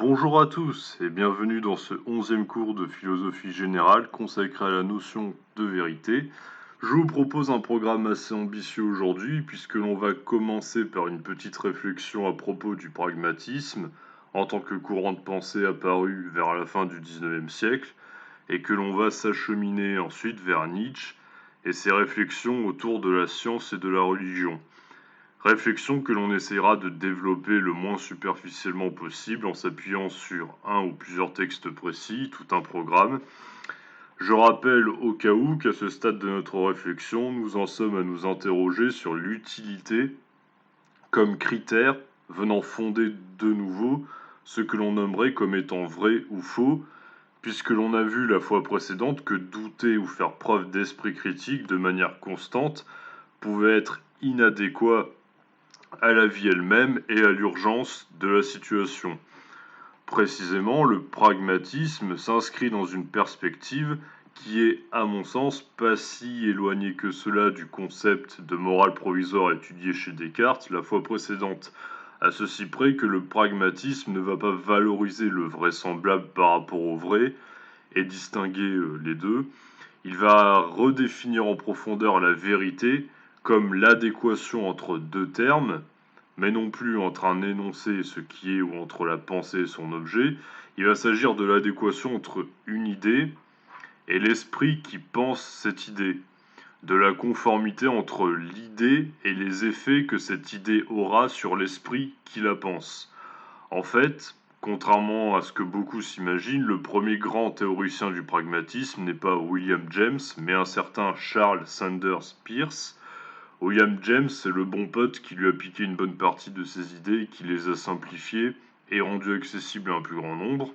Bonjour à tous et bienvenue dans ce 11e cours de philosophie générale consacré à la notion de vérité. Je vous propose un programme assez ambitieux aujourd'hui puisque l'on va commencer par une petite réflexion à propos du pragmatisme en tant que courant de pensée apparu vers la fin du 19e siècle et que l'on va s'acheminer ensuite vers Nietzsche et ses réflexions autour de la science et de la religion. Réflexion que l'on essaiera de développer le moins superficiellement possible en s'appuyant sur un ou plusieurs textes précis, tout un programme. Je rappelle au cas où qu'à ce stade de notre réflexion, nous en sommes à nous interroger sur l'utilité comme critère venant fonder de nouveau ce que l'on nommerait comme étant vrai ou faux, puisque l'on a vu la fois précédente que douter ou faire preuve d'esprit critique de manière constante pouvait être inadéquat à la vie elle-même et à l'urgence de la situation. Précisément, le pragmatisme s'inscrit dans une perspective qui est, à mon sens, pas si éloignée que cela du concept de morale provisoire étudié chez Descartes la fois précédente, à ceci près que le pragmatisme ne va pas valoriser le vraisemblable par rapport au vrai et distinguer les deux, il va redéfinir en profondeur la vérité comme l'adéquation entre deux termes, mais non plus entre un énoncé et ce qui est ou entre la pensée et son objet. Il va s'agir de l'adéquation entre une idée et l'esprit qui pense cette idée, de la conformité entre l'idée et les effets que cette idée aura sur l'esprit qui la pense. En fait, contrairement à ce que beaucoup s'imaginent, le premier grand théoricien du pragmatisme n'est pas William James, mais un certain Charles Sanders Peirce. William James, c'est le bon pote qui lui a piqué une bonne partie de ses idées, qui les a simplifiées et rendues accessibles à un plus grand nombre.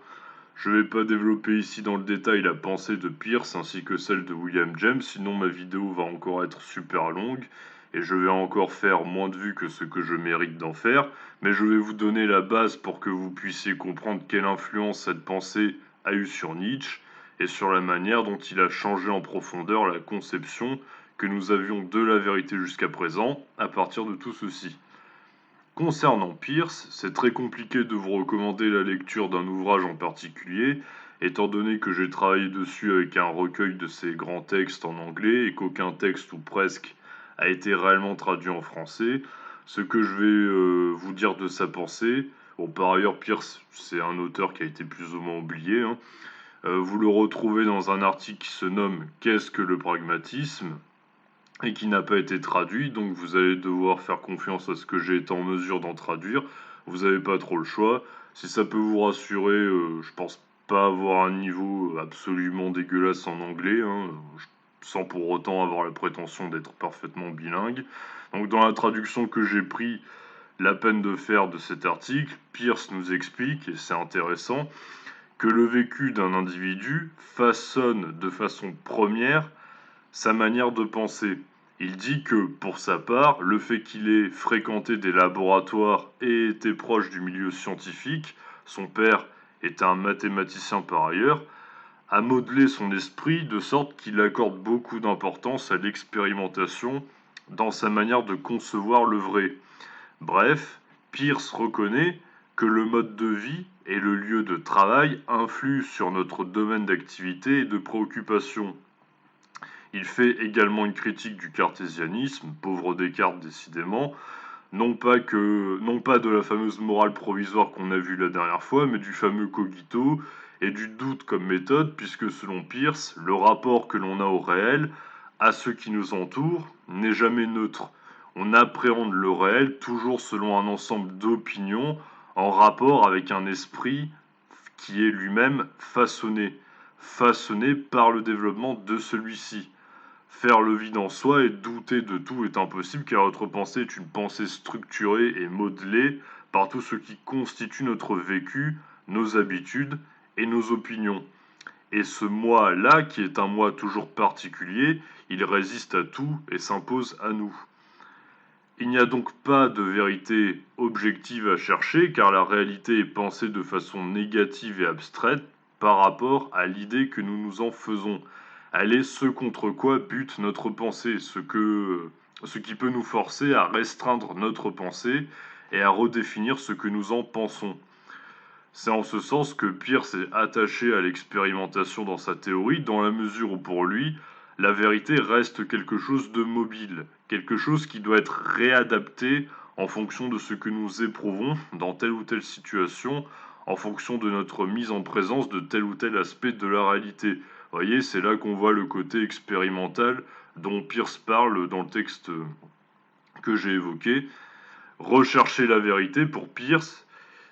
Je ne vais pas développer ici dans le détail la pensée de Peirce ainsi que celle de William James, sinon ma vidéo va encore être super longue et je vais encore faire moins de vues que ce que je mérite d'en faire, mais je vais vous donner la base pour que vous puissiez comprendre quelle influence cette pensée a eu sur Nietzsche et sur la manière dont il a changé en profondeur la conception que nous avions de la vérité jusqu'à présent à partir de tout ceci. Concernant Peirce, c'est très compliqué de vous recommander la lecture d'un ouvrage en particulier, étant donné que j'ai travaillé dessus avec un recueil de ses grands textes en anglais et qu'aucun texte ou presque a été réellement traduit en français. Ce que je vais vous dire de sa pensée, bon par ailleurs Peirce c'est un auteur qui a été plus ou moins oublié, hein. Vous le retrouvez dans un article qui se nomme Qu'est-ce que le pragmatisme et qui n'a pas été traduit, donc vous allez devoir faire confiance à ce que j'ai été en mesure d'en traduire. Vous n'avez pas trop le choix. Si ça peut vous rassurer, je pense pas avoir un niveau absolument dégueulasse en anglais, hein, sans pour autant avoir la prétention d'être parfaitement bilingue. Donc dans la traduction que j'ai pris la peine de faire de cet article, Peirce nous explique, et c'est intéressant, que le vécu d'un individu façonne de façon première sa manière de penser. Il dit que, pour sa part, le fait qu'il ait fréquenté des laboratoires et été proche du milieu scientifique, son père était un mathématicien par ailleurs, a modelé son esprit de sorte qu'il accorde beaucoup d'importance à l'expérimentation dans sa manière de concevoir le vrai. Bref, Peirce reconnaît que le mode de vie et le lieu de travail influent sur notre domaine d'activité et de préoccupation. Il fait également une critique du cartésianisme, pauvre Descartes décidément, non pas de la fameuse morale provisoire qu'on a vue la dernière fois, mais du fameux cogito et du doute comme méthode, puisque selon Peirce, le rapport que l'on a au réel, à ce qui nous entoure, n'est jamais neutre. On appréhende le réel toujours selon un ensemble d'opinions en rapport avec un esprit qui est lui-même façonné par le développement de celui-ci. Faire le vide en soi et douter de tout est impossible car notre pensée est une pensée structurée et modelée par tout ce qui constitue notre vécu, nos habitudes et nos opinions. Et ce moi-là, qui est un moi toujours particulier, il résiste à tout et s'impose à nous. Il n'y a donc pas de vérité objective à chercher car la réalité est pensée de façon négative et abstraite par rapport à l'idée que nous nous en faisons. Elle est ce contre quoi bute notre pensée, ce qui peut nous forcer à restreindre notre pensée et à redéfinir ce que nous en pensons. C'est en ce sens que Peirce est attaché à l'expérimentation dans sa théorie, dans la mesure où pour lui, la vérité reste quelque chose de mobile, quelque chose qui doit être réadapté en fonction de ce que nous éprouvons dans telle ou telle situation, en fonction de notre mise en présence de tel ou tel aspect de la réalité. Vous voyez, c'est là qu'on voit le côté expérimental dont Peirce parle dans le texte que j'ai évoqué. Rechercher la vérité pour Peirce,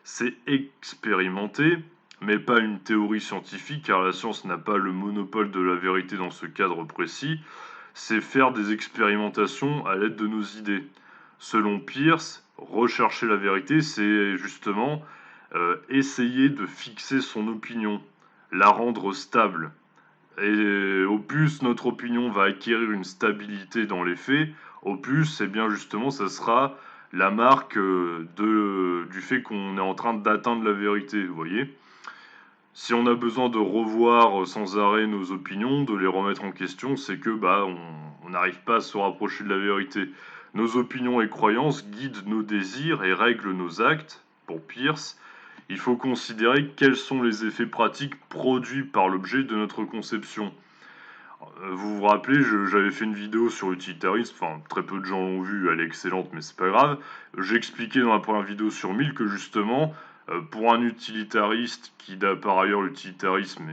c'est expérimenter, mais pas une théorie scientifique, car la science n'a pas le monopole de la vérité dans ce cadre précis, c'est faire des expérimentations à l'aide de nos idées. Selon Peirce, rechercher la vérité, c'est justement essayer de fixer son opinion, la rendre stable. Et au plus notre opinion va acquérir une stabilité dans les faits, au plus, eh bien justement, ça sera la marque du fait qu'on est en train d'atteindre la vérité, vous voyez. Si on a besoin de revoir sans arrêt nos opinions, de les remettre en question, c'est que bah on n'arrive pas à se rapprocher de la vérité. Nos opinions et croyances guident nos désirs et règlent nos actes. Pour Peirce, il faut considérer quels sont les effets pratiques produits par l'objet de notre conception. Vous vous rappelez, j'avais fait une vidéo sur l'utilitarisme, enfin très peu de gens l'ont vue, elle est excellente, mais c'est pas grave. J'ai expliqué dans la première vidéo sur 1000 que justement, pour un utilitariste qui, par ailleurs, l'utilitarisme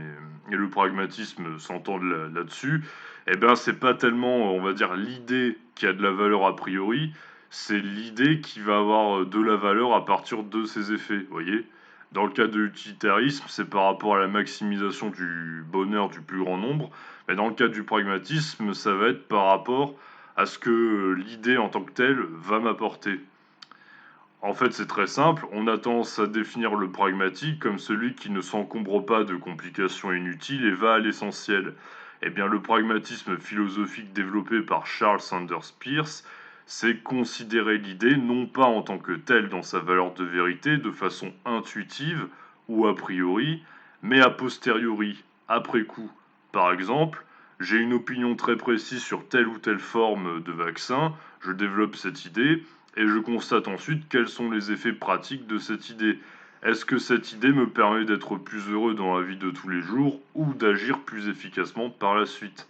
et le pragmatisme s'entendent là-dessus, eh ben c'est pas tellement, on va dire, l'idée qui a de la valeur a priori, c'est l'idée qui va avoir de la valeur à partir de ses effets, vous voyez. Dans le cas de l'utilitarisme, c'est par rapport à la maximisation du bonheur du plus grand nombre, mais dans le cas du pragmatisme, ça va être par rapport à ce que l'idée en tant que telle va m'apporter. En fait, c'est très simple, on a tendance à définir le pragmatique comme celui qui ne s'encombre pas de complications inutiles et va à l'essentiel. Eh bien, le pragmatisme philosophique développé par Charles Sanders Peirce, c'est considérer l'idée non pas en tant que telle dans sa valeur de vérité de façon intuitive ou a priori, mais a posteriori, après coup. Par exemple, j'ai une opinion très précise sur telle ou telle forme de vaccin, je développe cette idée, et je constate ensuite quels sont les effets pratiques de cette idée. Est-ce que cette idée me permet d'être plus heureux dans la vie de tous les jours ou d'agir plus efficacement par la suite?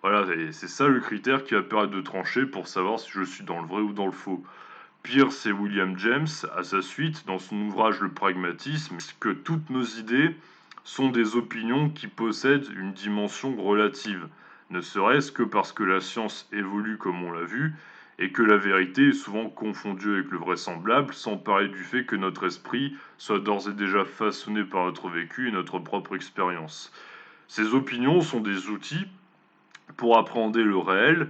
Voilà, et c'est ça le critère qui va permettre de trancher pour savoir si je suis dans le vrai ou dans le faux. Peirce et William James, à sa suite, dans son ouvrage Le pragmatisme, que toutes nos idées sont des opinions qui possèdent une dimension relative, ne serait-ce que parce que la science évolue comme on l'a vu, et que la vérité est souvent confondue avec le vraisemblable, sans parler du fait que notre esprit soit d'ores et déjà façonné par notre vécu et notre propre expérience. Ces opinions sont des outils pour appréhender le réel.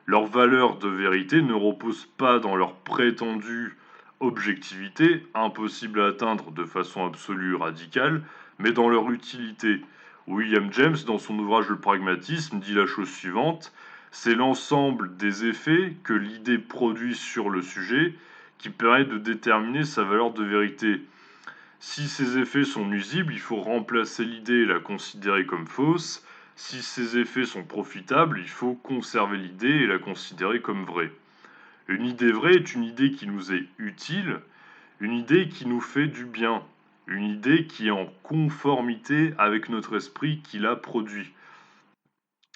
Leur valeur de vérité ne repose pas dans leur prétendue objectivité, impossible à atteindre de façon absolue radicale, mais dans leur utilité. William James, dans son ouvrage Le pragmatisme, dit la chose suivante: c'est l'ensemble des effets que l'idée produit sur le sujet qui permet de déterminer sa valeur de vérité. Si ces effets sont nuisibles, il faut remplacer l'idée et la considérer comme fausse. Si ces effets sont profitables, il faut conserver l'idée et la considérer comme vraie. Une idée vraie est une idée qui nous est utile, une idée qui nous fait du bien, une idée qui est en conformité avec notre esprit qui l'a produit.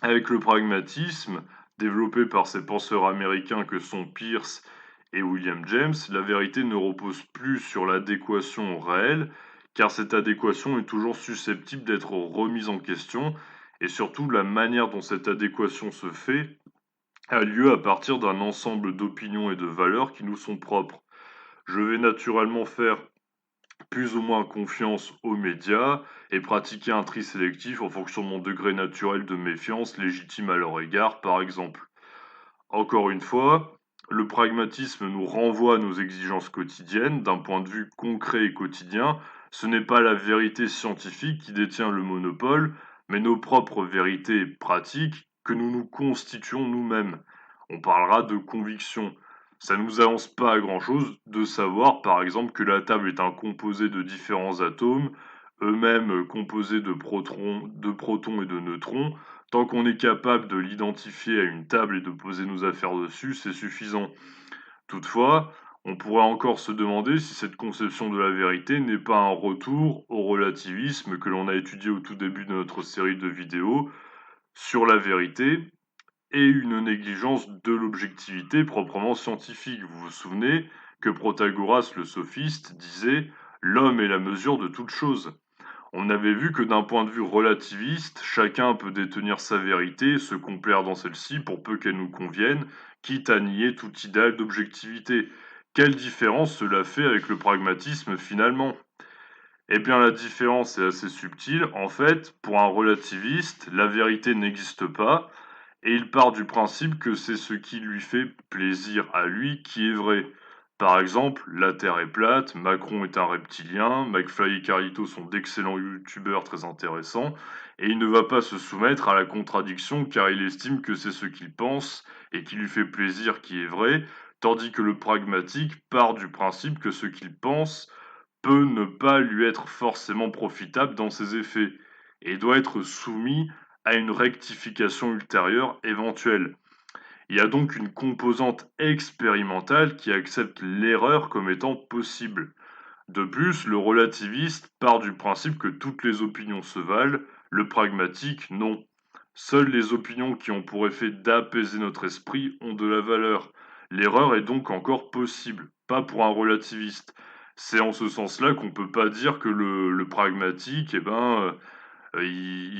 Avec le pragmatisme, développé par ces penseurs américains que sont Peirce et William James, la vérité ne repose plus sur l'adéquation au réel, car cette adéquation est toujours susceptible d'être remise en question, et surtout la manière dont cette adéquation se fait a lieu à partir d'un ensemble d'opinions et de valeurs qui nous sont propres. Je vais naturellement faire plus ou moins confiance aux médias et pratiquer un tri sélectif en fonction de mon degré naturel de méfiance légitime à leur égard, par exemple. Encore une fois, le pragmatisme nous renvoie à nos exigences quotidiennes d'un point de vue concret et quotidien. Ce n'est pas la vérité scientifique qui détient le monopole, mais nos propres vérités pratiques que nous nous constituons nous-mêmes. On parlera de conviction. Ça ne nous avance pas à grand-chose de savoir, par exemple, que la table est un composé de différents atomes, eux-mêmes composés de protons et de neutrons. Tant qu'on est capable de l'identifier à une table et de poser nos affaires dessus, c'est suffisant. Toutefois, On pourrait encore se demander si cette conception de la vérité n'est pas un retour au relativisme que l'on a étudié au tout début de notre série de vidéos sur la vérité et une négligence de l'objectivité proprement scientifique. Vous vous souvenez que Protagoras le sophiste disait l'homme est la mesure de toute chose. On avait vu que d'un point de vue relativiste, chacun peut détenir sa vérité et se complaire dans celle-ci pour peu qu'elle nous convienne, quitte à nier tout idéal d'objectivité. Quelle différence cela fait avec le pragmatisme finalement? Eh bien la différence est assez subtile. En fait, pour un relativiste, la vérité n'existe pas, et il part du principe que c'est ce qui lui fait plaisir à lui qui est vrai. Par exemple, la Terre est plate, Macron est un reptilien, McFly et Carlito sont d'excellents youtubeurs très intéressants, et il ne va pas se soumettre à la contradiction car il estime que c'est ce qu'il pense et qui lui fait plaisir qui est vrai, tandis que le pragmatique part du principe que ce qu'il pense peut ne pas lui être forcément profitable dans ses effets, et doit être soumis à une rectification ultérieure éventuelle. Il y a donc une composante expérimentale qui accepte l'erreur comme étant possible. De plus, le relativiste part du principe que toutes les opinions se valent, le pragmatique non. Seules les opinions qui ont pour effet d'apaiser notre esprit ont de la valeur. L'erreur est donc encore possible, pas pour un relativiste. C'est en ce sens-là qu'on peut pas dire que le pragmatique, il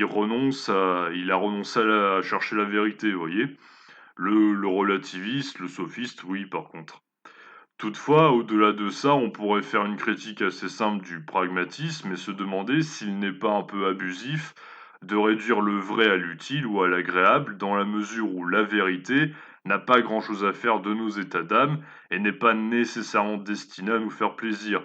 a renoncé à chercher la vérité, vous voyez. Le relativiste, le sophiste, oui, par contre. Toutefois, au-delà de ça, on pourrait faire une critique assez simple du pragmatisme et se demander s'il n'est pas un peu abusif de réduire le vrai à l'utile ou à l'agréable, dans la mesure où la vérité n'a pas grand-chose à faire de nos états d'âme et n'est pas nécessairement destinée à nous faire plaisir.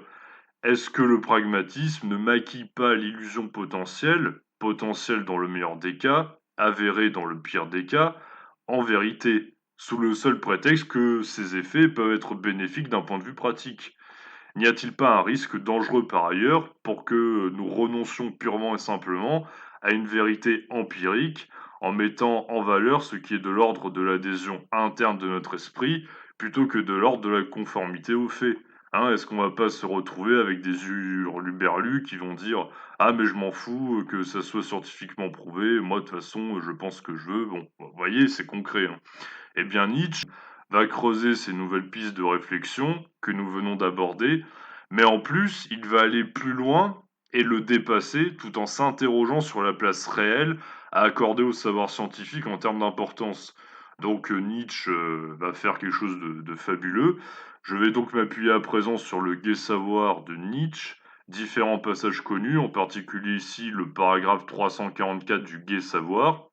Est-ce que le pragmatisme ne maquille pas l'illusion potentielle, potentielle dans le meilleur des cas, avérée dans le pire des cas, en vérité, sous le seul prétexte que ces effets peuvent être bénéfiques d'un point de vue pratique? N'y a-t-il pas un risque dangereux par ailleurs pour que nous renoncions purement et simplement à une vérité empirique en mettant en valeur ce qui est de l'ordre de l'adhésion interne de notre esprit plutôt que de l'ordre de la conformité aux faits? Hein, est-ce qu'on va pas se retrouver avec des hurluberlus qui vont dire ah mais je m'en fous que ça soit scientifiquement prouvé, moi de toute façon je pense ce que je veux. Bon, vous voyez, c'est concret, hein. Eh bien, Nietzsche va creuser ces nouvelles pistes de réflexion que nous venons d'aborder, mais en plus, il va aller plus loin et le dépasser tout en s'interrogeant sur la place réelle à accorder au savoir scientifique en termes d'importance. Donc Nietzsche va faire quelque chose de fabuleux. Je vais donc m'appuyer à présent sur le gai savoir de Nietzsche, différents passages connus, en particulier ici le paragraphe 344 du gai savoir.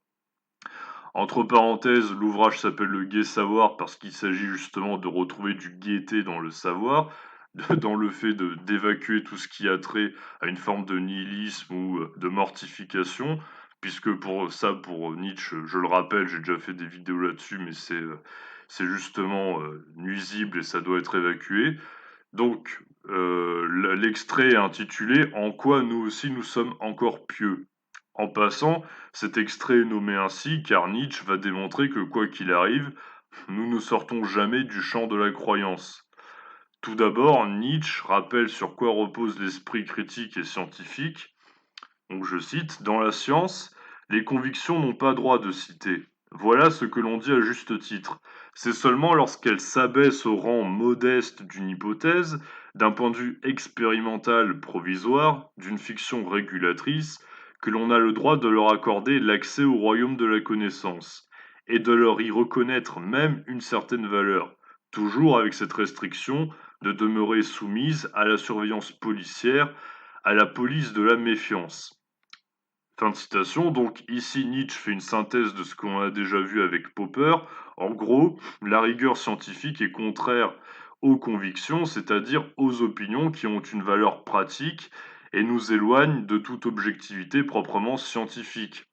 Entre parenthèses, l'ouvrage s'appelle Le Gai Savoir parce qu'il s'agit justement de retrouver du gaieté dans le savoir, dans le fait d'évacuer tout ce qui a trait à une forme de nihilisme ou de mortification, puisque pour ça, pour Nietzsche, je le rappelle, j'ai déjà fait des vidéos là-dessus, mais c'est justement nuisible et ça doit être évacué. Donc, l'extrait est intitulé En quoi nous aussi nous sommes encore pieux. En passant, cet extrait est nommé ainsi car Nietzsche va démontrer que quoi qu'il arrive, nous ne sortons jamais du champ de la croyance. Tout d'abord, Nietzsche rappelle sur quoi repose l'esprit critique et scientifique. Donc je cite, Dans la science, les convictions n'ont pas droit de citer. Voilà ce que l'on dit à juste titre. C'est seulement lorsqu'elles s'abaissent au rang modeste d'une hypothèse, d'un point de vue expérimental provisoire, d'une fiction régulatrice, que l'on a le droit de leur accorder l'accès au royaume de la connaissance, et de leur y reconnaître même une certaine valeur, toujours avec cette restriction de demeurer soumise à la surveillance policière, à la police de la méfiance. Fin de citation. Donc ici, Nietzsche fait une synthèse de ce qu'on a déjà vu avec Popper. En gros, la rigueur scientifique est contraire aux convictions, c'est-à-dire aux opinions qui ont une valeur pratique et nous éloigne de toute objectivité proprement scientifique.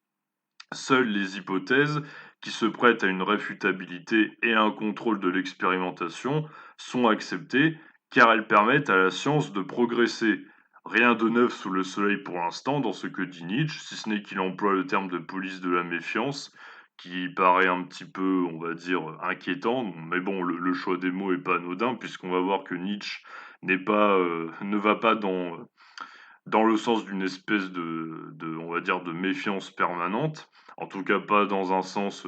Seules les hypothèses qui se prêtent à une réfutabilité et à un contrôle de l'expérimentation sont acceptées car elles permettent à la science de progresser. Rien de neuf sous le soleil pour l'instant dans ce que dit Nietzsche, si ce n'est qu'il emploie le terme de police de la méfiance, qui paraît un petit peu, on va dire, inquiétant. Mais bon, le choix des mots est pas anodin, puisqu'on va voir que Nietzsche ne va pas dans le sens d'une espèce on va dire, de méfiance permanente. En tout cas, pas dans un sens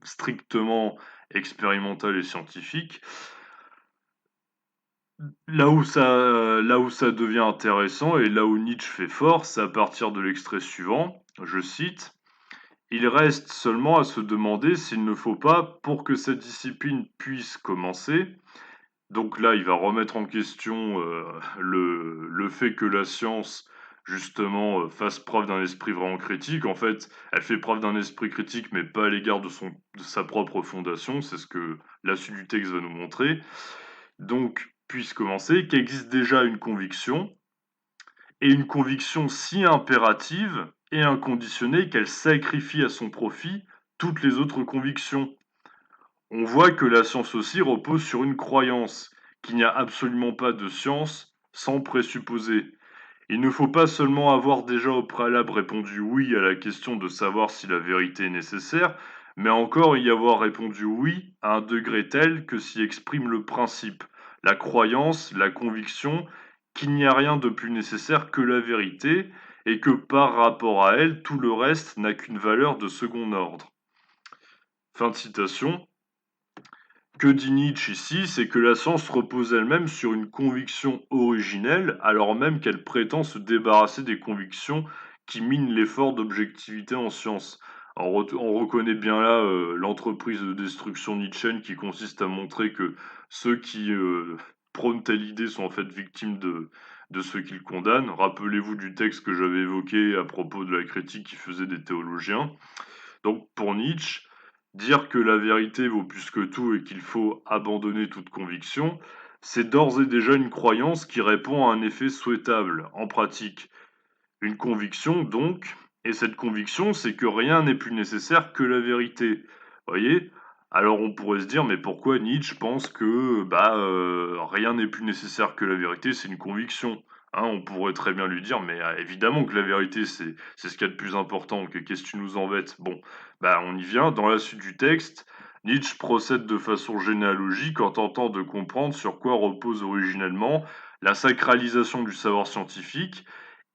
strictement expérimental et scientifique. Là où ça devient intéressant et là où Nietzsche fait fort, c'est à partir de l'extrait suivant. Je cite: il reste seulement à se demander s'il ne faut pas, pour que cette discipline puisse commencer, donc là, il va remettre en question le fait que la science, justement, fasse preuve d'un esprit vraiment critique. En fait, elle fait preuve d'un esprit critique, mais pas à l'égard de sa propre fondation. C'est ce que la suite du texte va nous montrer. Donc, puisse commencer, qu'existe déjà une conviction, et une conviction si impérative et inconditionnée qu'elle sacrifie à son profit toutes les autres convictions. On voit que la science aussi repose sur une croyance, qu'il n'y a absolument pas de science sans présupposé. Il ne faut pas seulement avoir déjà au préalable répondu oui à la question de savoir si la vérité est nécessaire, mais encore y avoir répondu oui à un degré tel que s'y exprime le principe, la croyance, la conviction qu'il n'y a rien de plus nécessaire que la vérité, et que par rapport à elle, tout le reste n'a qu'une valeur de second ordre. Fin de citation. Que dit Nietzsche ici, c'est que la science repose elle-même sur une conviction originelle, alors même qu'elle prétend se débarrasser des convictions qui minent l'effort d'objectivité en science. On reconnaît bien là l'entreprise de destruction nietzschéenne qui consiste à montrer que ceux qui prônent telle idée sont en fait victimes de ceux qu'ils condamnent. Rappelez-vous du texte que j'avais évoqué à propos de la critique qui faisait des théologiens. Donc pour Nietzsche, dire que la vérité vaut plus que tout et qu'il faut abandonner toute conviction, c'est d'ores et déjà une croyance qui répond à un effet souhaitable en pratique. Une conviction donc, et cette conviction, c'est que rien n'est plus nécessaire que la vérité. Voyez? Alors on pourrait se dire, mais pourquoi Nietzsche pense que rien n'est plus nécessaire que la vérité, c'est une conviction? Hein, on pourrait très bien lui dire, mais évidemment que la vérité, c'est ce qu'il y a de plus important, que qu'est-ce que tu nous embêtes? Bon, bah on y vient, dans la suite du texte, Nietzsche procède de façon généalogique en tentant de comprendre sur quoi repose originellement la sacralisation du savoir scientifique,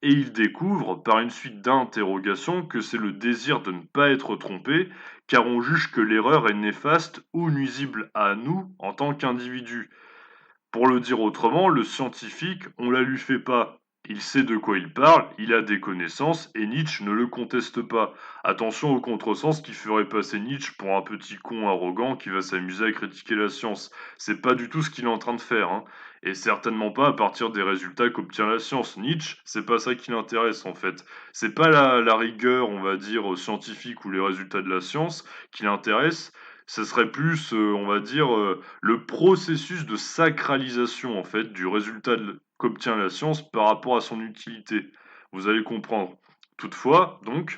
et il découvre, par une suite d'interrogations, que c'est le désir de ne pas être trompé, car on juge que l'erreur est néfaste ou nuisible à nous en tant qu'individus. Pour le dire autrement, le scientifique, on la lui fait pas. Il sait de quoi il parle, il a des connaissances, et Nietzsche ne le conteste pas. Attention au contresens qui ferait passer Nietzsche pour un petit con arrogant qui va s'amuser à critiquer la science. C'est pas du tout ce qu'il est en train de faire, hein. Et certainement pas à partir des résultats qu'obtient la science. Nietzsche, c'est pas ça qui l'intéresse en fait. C'est pas la rigueur, on va dire, scientifique ou les résultats de la science qui l'intéresse. Ce serait plus, on va dire, le processus de sacralisation en fait du résultat qu'obtient la science par rapport à son utilité. Vous allez comprendre. Toutefois, donc,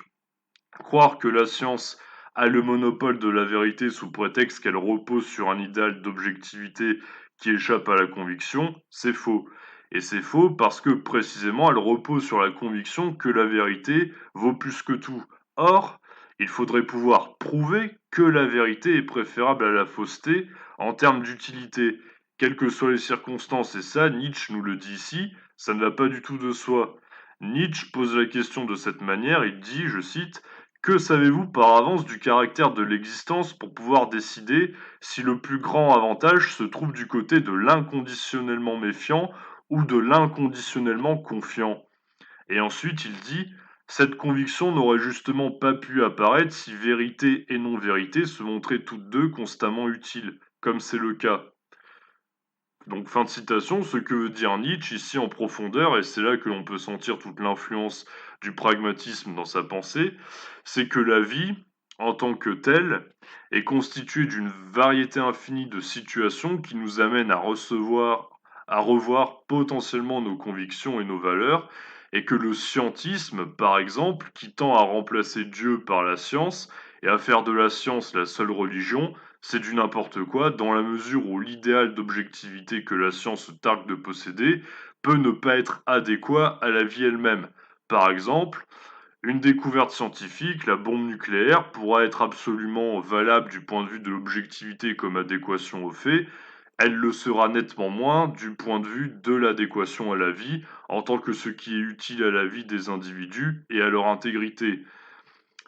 croire que la science a le monopole de la vérité sous prétexte qu'elle repose sur un idéal d'objectivité qui échappe à la conviction, c'est faux. Et c'est faux parce que précisément elle repose sur la conviction que la vérité vaut plus que tout. Or, il faudrait pouvoir prouver que la vérité est préférable à la fausseté en termes d'utilité, quelles que soient les circonstances. Et ça, Nietzsche nous le dit ici, ça ne va pas du tout de soi. Nietzsche pose la question de cette manière, il dit, je cite, que savez-vous par avance du caractère de l'existence pour pouvoir décider si le plus grand avantage se trouve du côté de l'inconditionnellement méfiant ou de l'inconditionnellement confiant? Et ensuite, il dit, cette conviction n'aurait justement pas pu apparaître si vérité et non-vérité se montraient toutes deux constamment utiles, comme c'est le cas. Donc fin de citation, ce que veut dire Nietzsche ici en profondeur, et c'est là que l'on peut sentir toute l'influence du pragmatisme dans sa pensée, c'est que la vie, en tant que telle, est constituée d'une variété infinie de situations qui nous amènent à revoir potentiellement nos convictions et nos valeurs, et que le scientisme, par exemple, qui tend à remplacer Dieu par la science et à faire de la science la seule religion, c'est du n'importe quoi, dans la mesure où l'idéal d'objectivité que la science se targue de posséder peut ne pas être adéquat à la vie elle-même. Par exemple, Une découverte scientifique, la bombe nucléaire, pourra être absolument valable du point de vue de l'objectivité comme adéquation aux faits, elle le sera nettement moins du point de vue de l'adéquation à la vie, en tant que ce qui est utile à la vie des individus et à leur intégrité.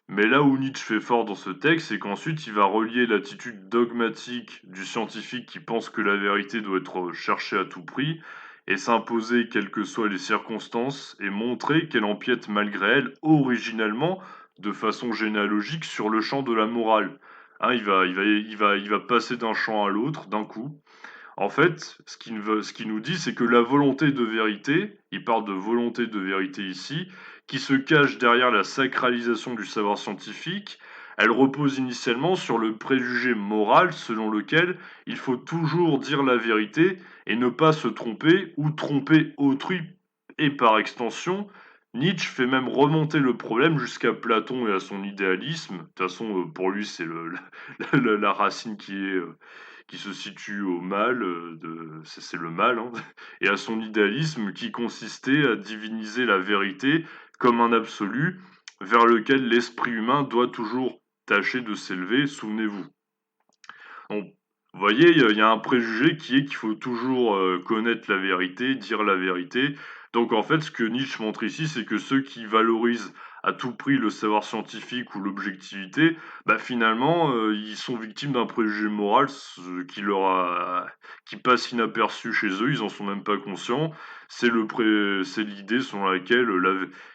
Mais là où Nietzsche fait fort dans ce texte, c'est qu'ensuite il va relier l'attitude dogmatique du scientifique qui pense que la vérité doit être cherchée à tout prix et s'imposer quelles que soient les circonstances et montrer qu'elle empiète malgré elle originellement, de façon généalogique, sur le champ de la morale. Hein, il va passer d'un champ à l'autre d'un coup. En fait, ce qu'il nous dit, c'est que la volonté de vérité, il parle de volonté de vérité ici, qui se cache derrière la sacralisation du savoir scientifique, elle repose initialement sur le préjugé moral selon lequel il faut toujours dire la vérité et ne pas se tromper ou tromper autrui. Et par extension, Nietzsche fait même remonter le problème jusqu'à Platon et à son idéalisme. De toute façon, pour lui, c'est la racine qui se situe au mal, c'est le mal, hein, et à son idéalisme qui consistait à diviniser la vérité comme un absolu vers lequel l'esprit humain doit toujours tâcher de s'élever, souvenez-vous. Donc, vous voyez, il y a un préjugé qui est qu'il faut toujours connaître la vérité, dire la vérité. Donc en fait, ce que Nietzsche montre ici, c'est que ceux qui valorisent à tout prix le savoir scientifique ou l'objectivité, bah finalement, ils sont victimes d'un préjugé moral qui passe inaperçu chez eux, ils en sont même pas conscients. C'est l'idée selon laquelle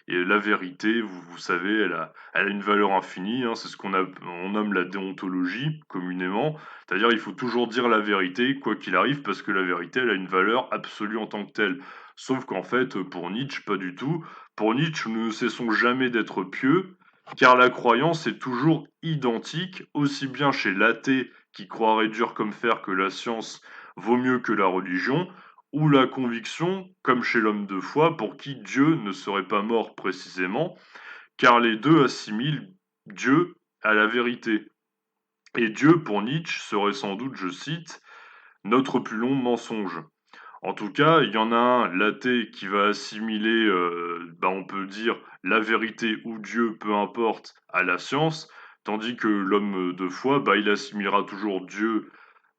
la vérité, vous savez, elle a une valeur infinie, hein, c'est ce on nomme la déontologie communément. C'est-à-dire, il faut toujours dire la vérité, quoi qu'il arrive, parce que la vérité, elle a une valeur absolue en tant que telle. Sauf qu'en fait, pour Nietzsche, pas du tout. Pour Nietzsche, nous ne cessons jamais d'être pieux, car la croyance est toujours identique, aussi bien chez l'athée qui croirait dur comme fer que la science vaut mieux que la religion, ou la conviction, comme chez l'homme de foi, pour qui Dieu ne serait pas mort précisément, car les deux assimilent Dieu à la vérité. Et Dieu, pour Nietzsche, serait sans doute, je cite, notre plus long mensonge. En tout cas, il y en a un, l'athée, qui va assimiler, on peut dire, la vérité ou Dieu, peu importe, à la science, tandis que l'homme de foi, il assimilera toujours Dieu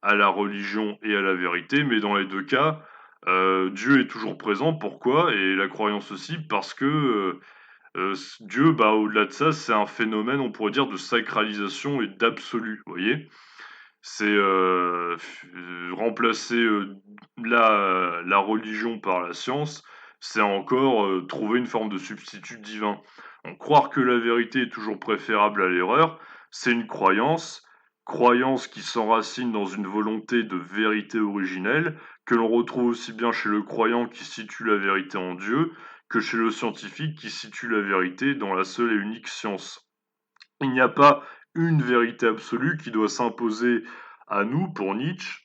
à la religion et à la vérité, mais dans les deux cas, Dieu est toujours présent. Pourquoi? Et la croyance aussi, parce que Dieu, au-delà de ça, c'est un phénomène, on pourrait dire, de sacralisation et d'absolu, vous voyez? C'est, remplacer, la religion par la science, c'est encore, trouver une forme de substitut divin. Donc croire que la vérité est toujours préférable à l'erreur, c'est une croyance, croyance qui s'enracine dans une volonté de vérité originelle, que l'on retrouve aussi bien chez le croyant qui situe la vérité en Dieu, que chez le scientifique qui situe la vérité dans la seule et unique science. Il n'y a pas une vérité absolue qui doit s'imposer à nous, pour Nietzsche.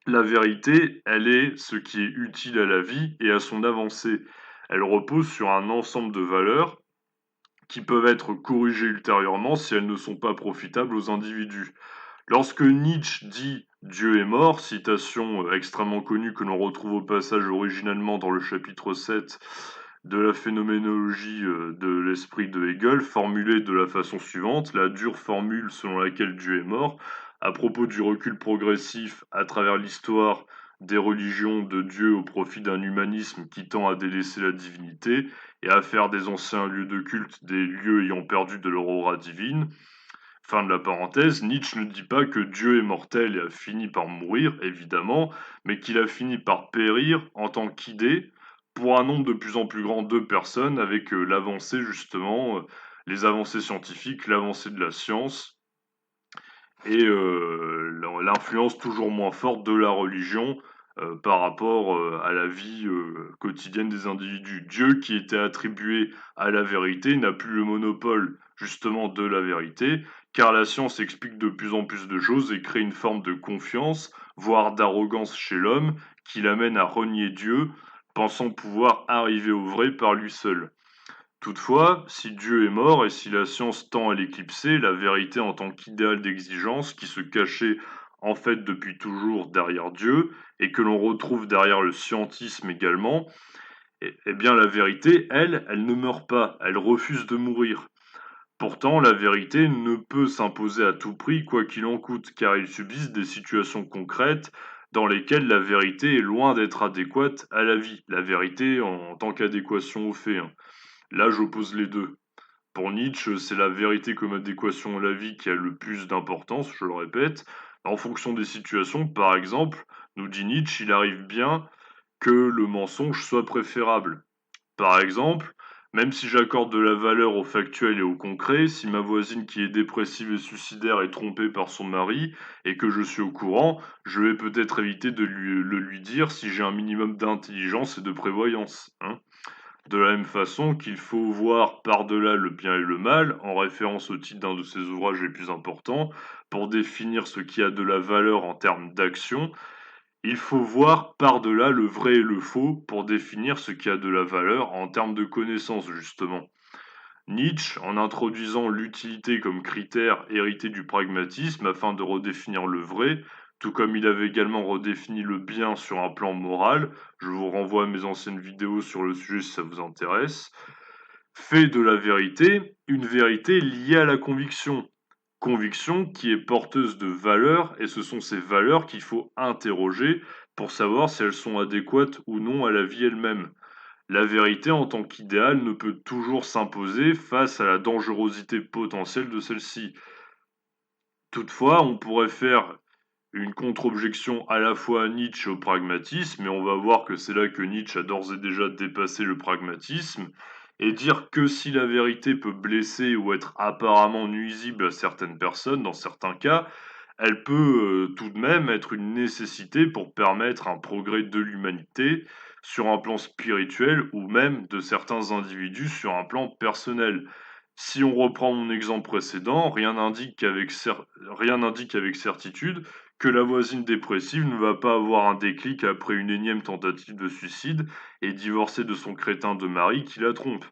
La vérité, elle est ce qui est utile à la vie et à son avancée. Elle repose sur un ensemble de valeurs qui peuvent être corrigées ultérieurement si elles ne sont pas profitables aux individus. Lorsque Nietzsche dit Dieu est mort, citation extrêmement connue que l'on retrouve au passage originalement dans le chapitre 7 de la phénoménologie de l'esprit de Hegel, formulée de la façon suivante, la dure formule selon laquelle Dieu est mort, à propos du recul progressif à travers l'histoire des religions de Dieu au profit d'un humanisme qui tend à délaisser la divinité et à faire des anciens lieux de culte des lieux ayant perdu de leur aura divine. Fin de la parenthèse, Nietzsche ne dit pas que Dieu est mortel et a fini par mourir, évidemment, mais qu'il a fini par périr en tant qu'idée pour un nombre de plus en plus grand de personnes avec l'avancée justement, les avancées scientifiques, l'avancée de la science et l'influence toujours moins forte de la religion par rapport à la vie quotidienne des individus. Dieu qui était attribué à la vérité n'a plus le monopole justement de la vérité, car la science explique de plus en plus de choses et crée une forme de confiance, voire d'arrogance chez l'homme, qui l'amène à renier Dieu, pensant pouvoir arriver au vrai par lui seul. Toutefois, si Dieu est mort et si la science tend à l'éclipser, la vérité en tant qu'idéal d'exigence qui se cachait en fait depuis toujours derrière Dieu et que l'on retrouve derrière le scientisme également, Eh bien la vérité, elle ne meurt pas, elle refuse de mourir. Pourtant, la vérité ne peut s'imposer à tout prix, quoi qu'il en coûte, car il subsiste des situations concrètes dans lesquelles la vérité est loin d'être adéquate à la vie. La vérité en tant qu'adéquation aux faits, hein. Là, j'oppose les deux. Pour Nietzsche, c'est la vérité comme adéquation à la vie qui a le plus d'importance, je le répète. En fonction des situations, par exemple, nous dit Nietzsche, il arrive bien que le mensonge soit préférable. Par exemple, même si j'accorde de la valeur au factuel et au concret, si ma voisine qui est dépressive et suicidaire est trompée par son mari et que je suis au courant, je vais peut-être éviter de le lui dire si j'ai un minimum d'intelligence et de prévoyance, hein. De la même façon qu'il faut voir par-delà le bien et le mal, en référence au titre d'un de ses ouvrages les plus importants, pour définir ce qui a de la valeur en termes d'action, il faut voir par-delà le vrai et le faux pour définir ce qui a de la valeur en termes de connaissances, justement. Nietzsche, en introduisant l'utilité comme critère hérité du pragmatisme afin de redéfinir le vrai, tout comme il avait également redéfini le bien sur un plan moral, je vous renvoie à mes anciennes vidéos sur le sujet si ça vous intéresse, fait de la vérité une vérité liée à la conviction. Conviction qui est porteuse de valeurs, et ce sont ces valeurs qu'il faut interroger pour savoir si elles sont adéquates ou non à la vie elle-même. La vérité en tant qu'idéal ne peut toujours s'imposer face à la dangerosité potentielle de celle-ci. Toutefois, on pourrait faire une contre-objection à la fois à Nietzsche et au pragmatisme, et on va voir que c'est là que Nietzsche a d'ores et déjà dépassé le pragmatisme, et dire que si la vérité peut blesser ou être apparemment nuisible à certaines personnes, dans certains cas, elle peut tout de même être une nécessité pour permettre un progrès de l'humanité sur un plan spirituel ou même de certains individus sur un plan personnel. Si on reprend mon exemple précédent, rien n'indique avec certitude que la voisine dépressive ne va pas avoir un déclic après une énième tentative de suicide et divorcer de son crétin de mari qui la trompe.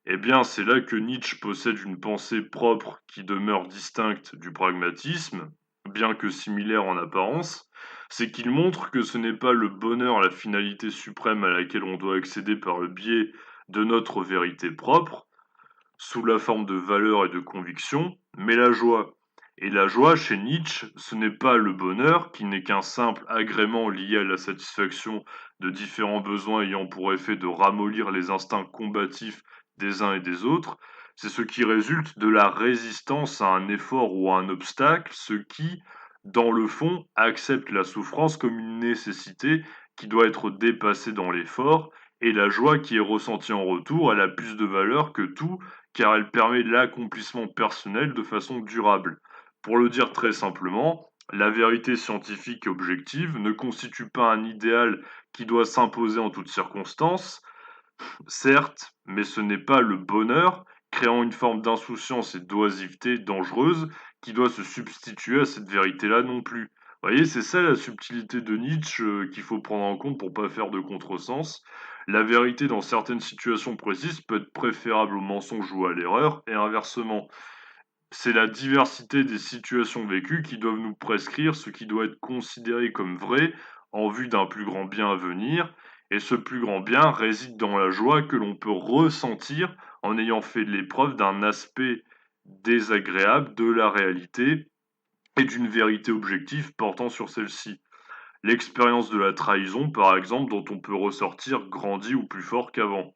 Eh bien, c'est là que Nietzsche possède une pensée propre qui demeure distincte du pragmatisme, bien que similaire en apparence, c'est qu'il montre que ce n'est pas le bonheur la finalité suprême à laquelle on doit accéder par le biais de notre vérité propre, sous la forme de valeurs et de convictions, mais la joie. Et la joie, chez Nietzsche, ce n'est pas le bonheur, qui n'est qu'un simple agrément lié à la satisfaction de différents besoins ayant pour effet de ramollir les instincts combatifs des uns et des autres, c'est ce qui résulte de la résistance à un effort ou à un obstacle, ce qui, dans le fond, accepte la souffrance comme une nécessité qui doit être dépassée dans l'effort, et la joie qui est ressentie en retour, elle a plus de valeur que tout car elle permet l'accomplissement personnel de façon durable. Pour le dire très simplement, la vérité scientifique et objective ne constitue pas un idéal qui doit s'imposer en toutes circonstances, certes, mais ce n'est pas le bonheur, créant une forme d'insouciance et d'oisiveté dangereuse, qui doit se substituer à cette vérité-là non plus. Vous voyez, c'est ça la subtilité de Nietzsche qu'il faut prendre en compte pour pas faire de contresens. La vérité dans certaines situations précises peut être préférable au mensonge ou à l'erreur, et inversement. C'est la diversité des situations vécues qui doivent nous prescrire ce qui doit être considéré comme vrai en vue d'un plus grand bien à venir, et ce plus grand bien réside dans la joie que l'on peut ressentir en ayant fait l'épreuve d'un aspect désagréable de la réalité et d'une vérité objective portant sur celle-ci. L'expérience de la trahison, par exemple, dont on peut ressortir grandi ou plus fort qu'avant.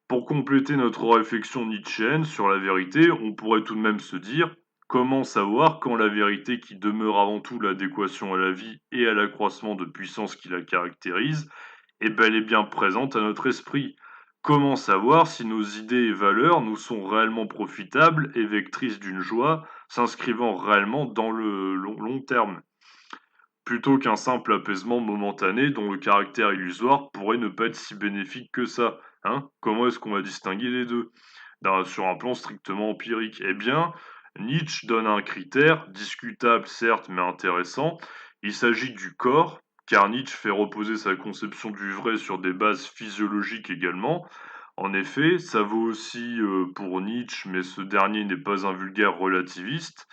Pour compléter notre réflexion nietzschéenne sur la vérité, on pourrait tout de même se dire comment savoir quand la vérité qui demeure avant tout l'adéquation à la vie et à l'accroissement de puissance qui la caractérise est bel et bien présente à notre esprit. Comment savoir si nos idées et valeurs nous sont réellement profitables et vectrices d'une joie s'inscrivant réellement dans le long terme, plutôt qu'un simple apaisement momentané dont le caractère illusoire pourrait ne pas être si bénéfique que ça, hein? Comment est-ce qu'on va distinguer les 2? Sur un plan strictement empirique? Eh bien, Nietzsche donne un critère, discutable certes, mais intéressant. Il s'agit du corps, car Nietzsche fait reposer sa conception du vrai sur des bases physiologiques également. En effet, ça vaut aussi pour Nietzsche, mais ce dernier n'est pas un vulgaire relativiste,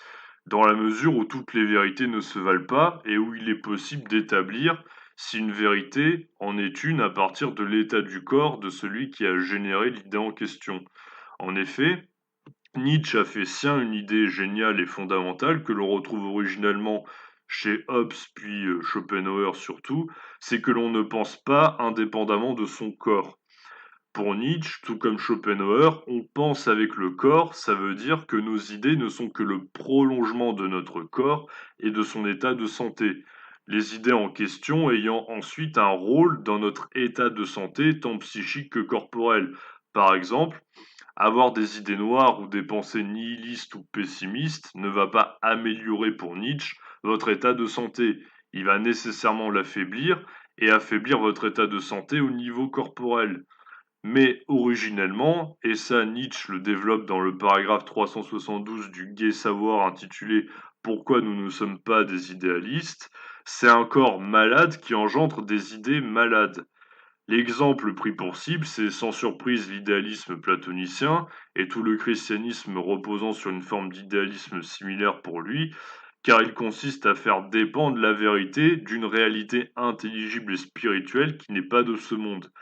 dans la mesure où toutes les vérités ne se valent pas et où il est possible d'établir si une vérité en est une à partir de l'état du corps de celui qui a généré l'idée en question. En effet, Nietzsche a fait sien une idée géniale et fondamentale que l'on retrouve originellement chez Hobbes puis Schopenhauer surtout, c'est que l'on ne pense pas indépendamment de son corps. Pour Nietzsche, tout comme Schopenhauer, on pense avec le corps, ça veut dire que nos idées ne sont que le prolongement de notre corps et de son état de santé. Les idées en question ayant ensuite un rôle dans notre état de santé tant psychique que corporel. Par exemple, avoir des idées noires ou des pensées nihilistes ou pessimistes ne va pas améliorer pour Nietzsche votre état de santé. Il va nécessairement l'affaiblir et affaiblir votre état de santé au niveau corporel. Mais originellement, et ça Nietzsche le développe dans le paragraphe 372 du Gai Savoir intitulé Pourquoi nous ne sommes pas des idéalistes, c'est un corps malade qui engendre des idées malades. L'exemple pris pour cible, c'est sans surprise l'idéalisme platonicien et tout le christianisme reposant sur une forme d'idéalisme similaire pour lui, car il consiste à faire dépendre la vérité d'une réalité intelligible et spirituelle qui n'est pas de ce monde.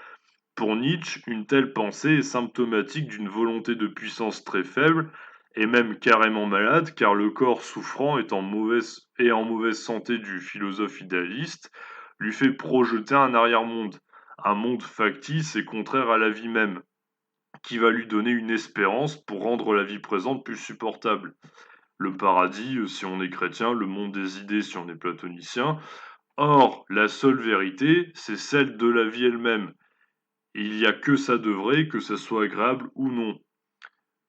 Pour Nietzsche, une telle pensée est symptomatique d'une volonté de puissance très faible et même carrément malade, car le corps souffrant et en mauvaise santé du philosophe idéaliste lui fait projeter un arrière-monde, un monde factice et contraire à la vie même, qui va lui donner une espérance pour rendre la vie présente plus supportable. Le paradis, si on est chrétien, le monde des idées si on est platonicien. Or, la seule vérité, c'est celle de la vie elle-même. Il y a que ça de vrai, que ça soit agréable ou non.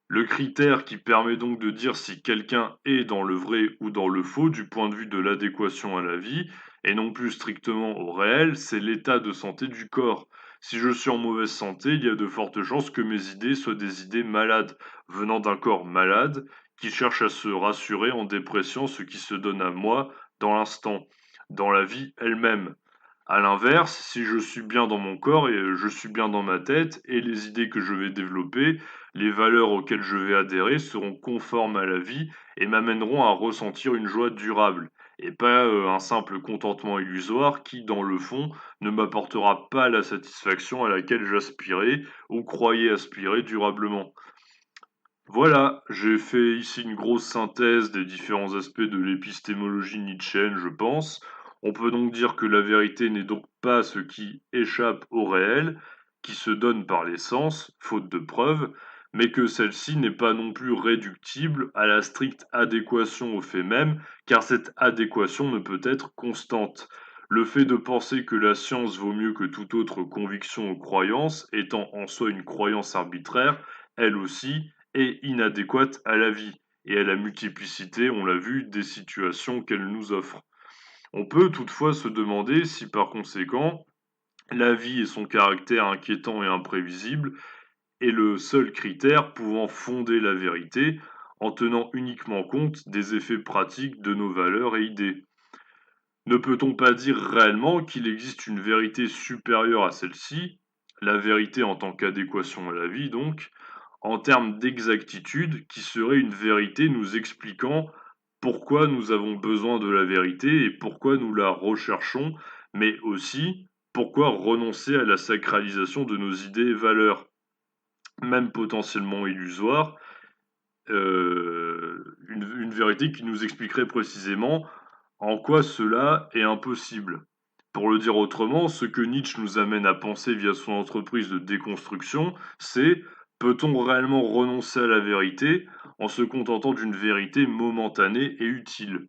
Le critère qui permet donc de dire si quelqu'un est dans le vrai ou dans le faux du point de vue de l'adéquation à la vie, et non plus strictement au réel, c'est l'état de santé du corps. Si je suis en mauvaise santé, il y a de fortes chances que mes idées soient des idées malades, venant d'un corps malade, qui cherche à se rassurer en dépréciant ce qui se donne à moi dans l'instant, dans la vie elle-même. À l'inverse, si je suis bien dans mon corps et je suis bien dans ma tête et les idées que je vais développer, les valeurs auxquelles je vais adhérer seront conformes à la vie et m'amèneront à ressentir une joie durable et pas un simple contentement illusoire qui, dans le fond, ne m'apportera pas la satisfaction à laquelle j'aspirais ou croyais aspirer durablement. Voilà, j'ai fait ici une grosse synthèse des différents aspects de l'épistémologie nietzschéenne, je pense. On peut donc dire que la vérité n'est donc pas ce qui échappe au réel, qui se donne par les sens, faute de preuves, mais que celle-ci n'est pas non plus réductible à la stricte adéquation au fait même, car cette adéquation ne peut être constante. Le fait de penser que la science vaut mieux que toute autre conviction ou croyance, étant en soi une croyance arbitraire, elle aussi, est inadéquate à la vie et à la multiplicité, on l'a vu, des situations qu'elle nous offre. On peut toutefois se demander si par conséquent, la vie et son caractère inquiétant et imprévisible est le seul critère pouvant fonder la vérité en tenant uniquement compte des effets pratiques de nos valeurs et idées. Ne peut-on pas dire réellement qu'il existe une vérité supérieure à celle-ci, la vérité en tant qu'adéquation à la vie donc, en termes d'exactitude, qui serait une vérité nous expliquant pourquoi nous avons besoin de la vérité et pourquoi nous la recherchons, mais aussi pourquoi renoncer à la sacralisation de nos idées et valeurs, même potentiellement illusoires, une vérité qui nous expliquerait précisément en quoi cela est impossible. Pour le dire autrement, ce que Nietzsche nous amène à penser via son entreprise de déconstruction, c'est peut-on réellement renoncer à la vérité en se contentant d'une vérité momentanée et utile?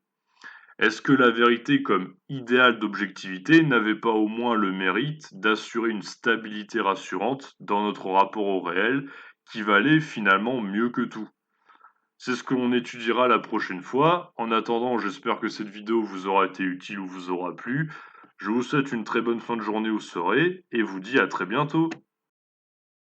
Est-ce que la vérité comme idéal d'objectivité n'avait pas au moins le mérite d'assurer une stabilité rassurante dans notre rapport au réel qui valait finalement mieux que tout? C'est ce que l'on étudiera la prochaine fois. En attendant, j'espère que cette vidéo vous aura été utile ou vous aura plu. Je vous souhaite une très bonne fin de journée ou soirée et vous dis à très bientôt.